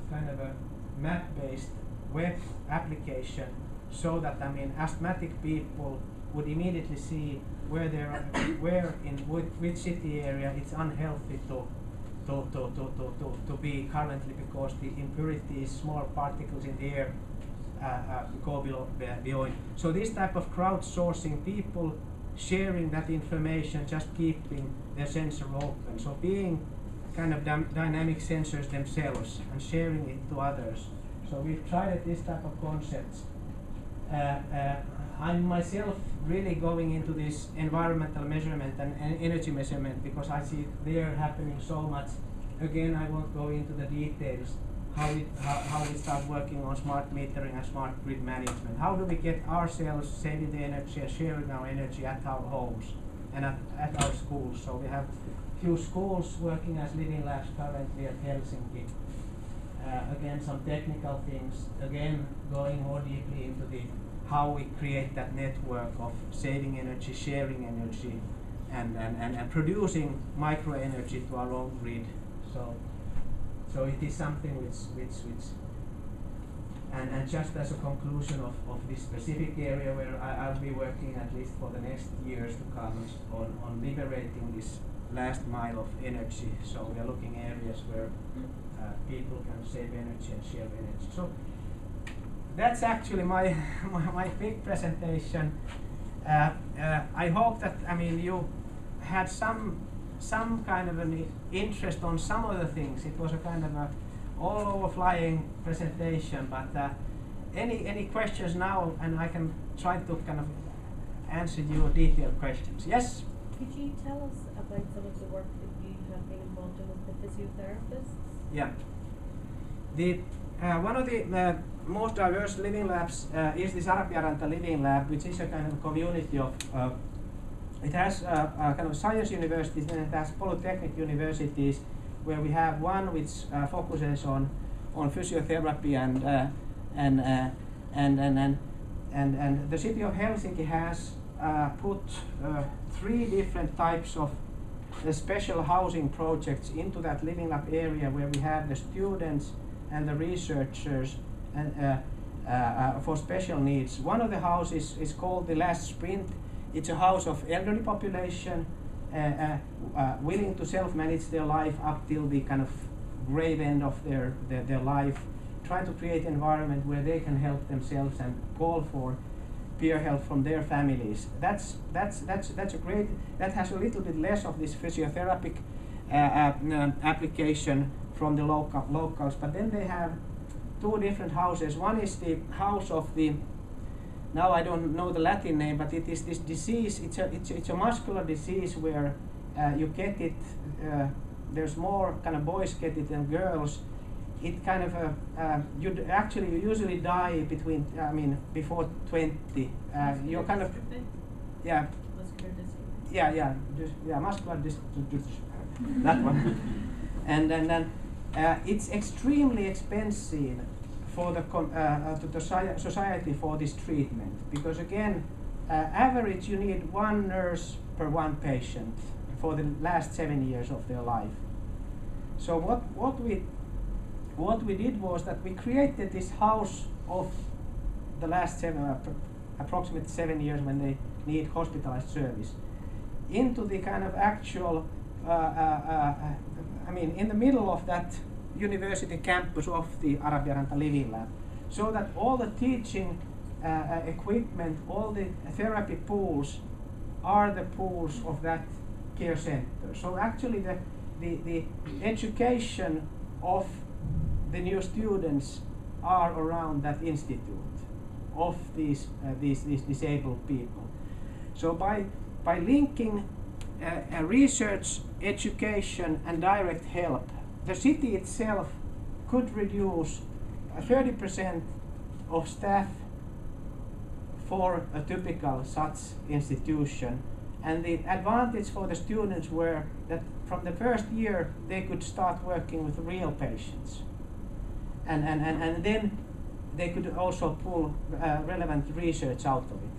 kind of a map-based web application, so that asthmatic people would immediately see where they are, which city area it's unhealthy to be currently, because the impurities, small particles in the air, go beyond. So this type of crowdsourcing, people sharing that information, just keeping their sensor open. So being kind of dynamic sensors themselves and sharing it to others. So we've tried this type of concepts. I'm myself really going into this environmental measurement and energy measurement, because I see there happening so much. Again, I won't go into the details how we start working on smart metering and smart grid management. How do we get ourselves saving the energy and sharing our energy at our homes and at our schools? So we have few schools working as living labs currently at Helsinki. Again, some technical things. Again, going more deeply into the how we create that network of saving energy, sharing energy, and producing micro energy to our own grid. So it is something which and just as a conclusion of this specific area where I'll be working at least for the next years to come on liberating this last mile of energy. So we are looking areas where people can save energy and share energy. So that's actually my big presentation. I hope that you had some kind of an interest on some of the things. It was a kind of a all-over flying presentation, but any questions now, and I can try to kind of answer your detailed questions. Yes? Could you tell us about some of the work that you have been involved in with the physiotherapists? Yeah. One of the most diverse living labs is this Arpiaranta Living Lab, which is a kind of community of it has kind of science universities, and it has polytechnic universities, where we have one which focuses on physiotherapy and the city of Helsinki has put 3 different types of special housing projects into that living lab area, where we have the students and the researchers and for special needs. One of the houses is called the Last Sprint. It's a house of elderly population willing to self-manage their life up till the kind of grave end of their life, trying to create an environment where they can help themselves and call for peer help from their families. That's a great. That has a little bit less of this physiotherapeutic application from the locals, but then they have 2 different houses. One is the house of the, now I don't know the Latin name, but it is this disease. It's a muscular disease where you get it. There's more kind of boys get it than girls. It kind of you usually die between before 20. You're kind of yeah muscular dystrophy. That one. And then it's extremely expensive for the to the society for this treatment, because again, average you need 1 nurse per 1 patient for the last 7 years of their life. So what we did was that we created this house of the last approximately 7 years when they need hospitalized service into the kind of actual in the middle of that university campus of the Arpiaranta Living Lab, so that all the teaching equipment, all the therapy pools are the pools of that care center. So actually the education of the new students are around that institute of these disabled people. So by linking research, education, and direct help, the city itself could reduce 30% of staff for a typical such institution. And the advantage for the students were that from the first year they could start working with real patients. And then they could also pull relevant research out of it.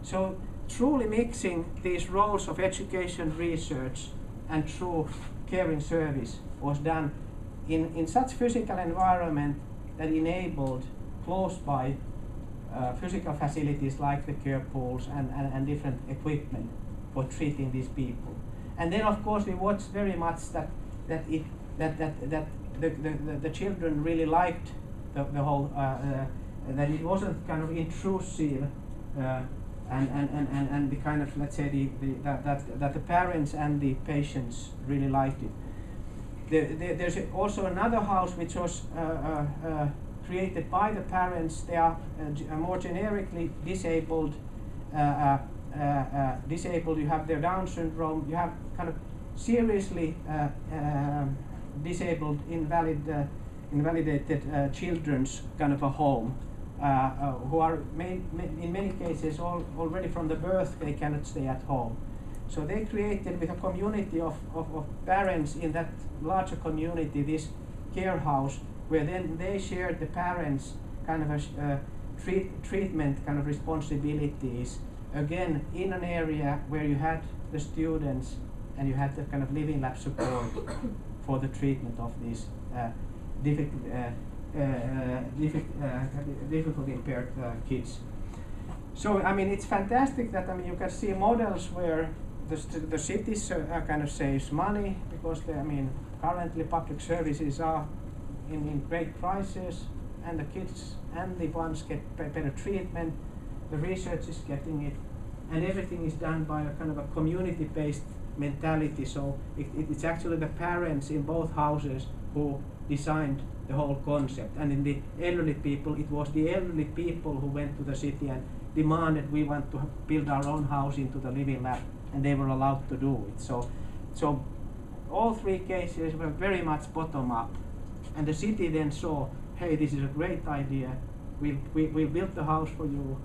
So truly mixing these roles of education, research, and true caring service was done in such physical environment that enabled close by physical facilities like the care pools and different equipment for treating these people. And then of course we watched very much that the children really liked the whole that it wasn't kind of intrusive and the kind of, let's say, that the parents and the patients really liked it. There's also another house which was created by the parents. They are more generically disabled. Disabled. You have their Down syndrome. You have kind of seriously disabled, invalidated children's kind of a home, who are in many cases already from the birth they cannot stay at home. So they created with a community of parents in that larger community this care house, where then they shared the parents' kind of a treatment kind of responsibilities, again in an area where you had the students and you had the kind of living lab support for the treatment of these difficulty impaired kids. So I mean, it's fantastic that you can see models where the cities kind of saves money, because currently public services are in great prices, and the kids and the ones get better treatment, the research is getting it, and everything is done by a kind of a community-based mentality. So it's actually the parents in both houses who designed the whole concept. And in the elderly people, it was the elderly people who went to the city and demanded, we want to build our own house into the living lab, and they were allowed to do it. So all three cases were very much bottom up, and the city then saw, hey, this is a great idea, we'll build the house for you,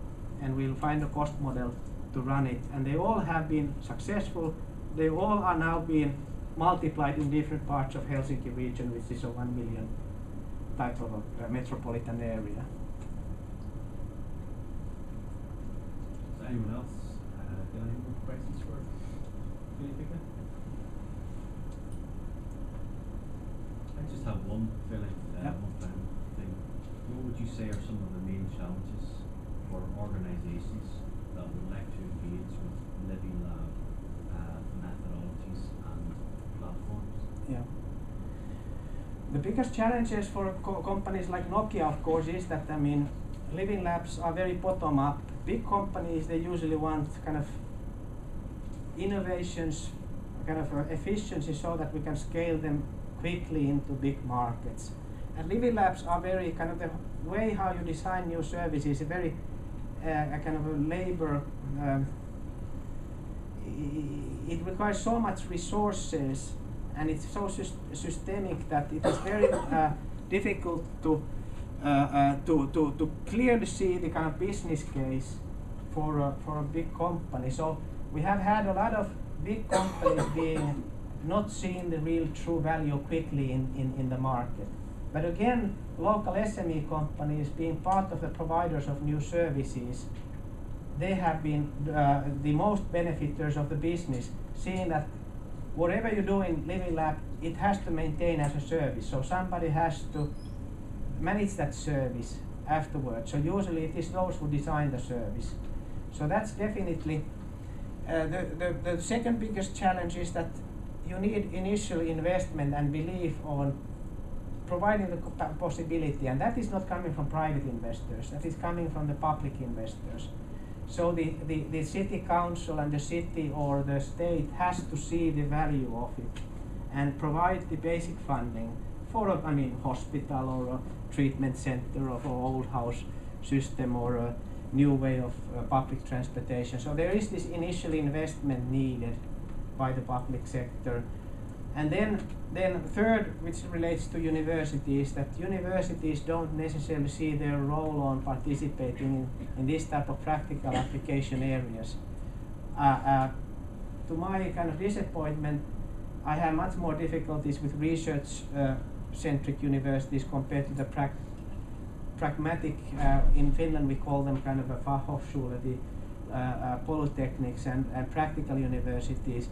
and we'll find a cost model to run it. And they all have been successful. They all are now being multiplied in different parts of Helsinki region, which is a 1 million type of a metropolitan area. Does anyone else got any more questions for Veli-Pekka? I just have one feeling, one final thing. What would you say are some of the main challenges for organisations that would like to engage with Living Lab methodologies and platforms? Yeah. The biggest challenges for companies like Nokia, of course, is that living labs are very bottom up. Big companies, they usually want kind of innovations, kind of efficiency, so that we can scale them quickly into big markets. And living labs are very kind of the way how you design new services, a very a kind of a labor. It requires so much resources, and it's so systemic that it is very difficult to clearly see the kind of business case for a big company. So we have had a lot of big companies being not seeing the real true value quickly in the market. But again, local SME companies, being part of the providers of new services, they have been the most benefiters of the business, seeing that whatever you do in Living Lab, it has to maintain as a service. So somebody has to manage that service afterwards. So usually it is those who design the service. So that's definitely the second biggest challenge is that you need initial investment and belief on providing the possibility, and that is not coming from private investors, that is coming from the public investors. So the city council and the city or the state has to see the value of it and provide the basic funding for a hospital or a treatment center or old house system or a new way of public transportation. So there is this initial investment needed by the public sector. And then third, which relates to universities, that universities don't necessarily see their role on participating in this type of practical application areas. To my kind of disappointment, I have much more difficulties with research-centric universities compared to the pragmatic, in Finland we call them kind of a Fachhochschule, the polytechnics and practical universities.